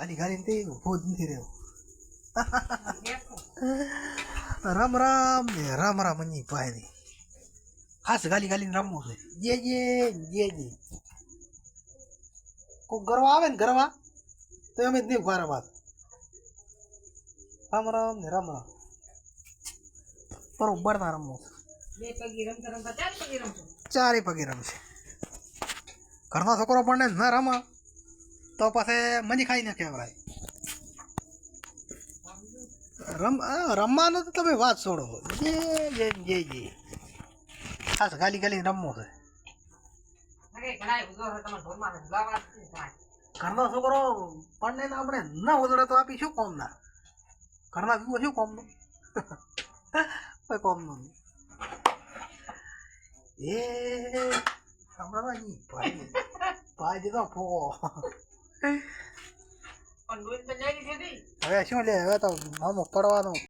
ગાલી ગાલીને તે ઊભો જ નથી રહ્યો. રામ રામ ને રામ રામ મની ભાઈ ખાસ ગાલી ગાલીને રમવું છે. જે કોઈ ગરવા આવે ને ગરવા તો અમે જ નહીં ઉભા વાત. રામ રામ ને રામ રામ બરોબર ના રમવું. ચારે પગે રમશે. ઘરનો છોકરો પણ ન રમે તો પછી મની ખાઈ નાખે ભાઈ. રમવાનું તો તમે વાત છોડો. જે ખાસ ગાલી ગાલી રમવું છે. ઘરનો છોકરો પણ આપણે ન ઓદડે તો આપી શું કોમ ના. ઘરના જુઓ શું કોમનું કોઈ કોમનું એ હમણાં ભાઈ ભાઈ દીધો ફોગો. હવે શું લે હવે તો મામો પડવાનું.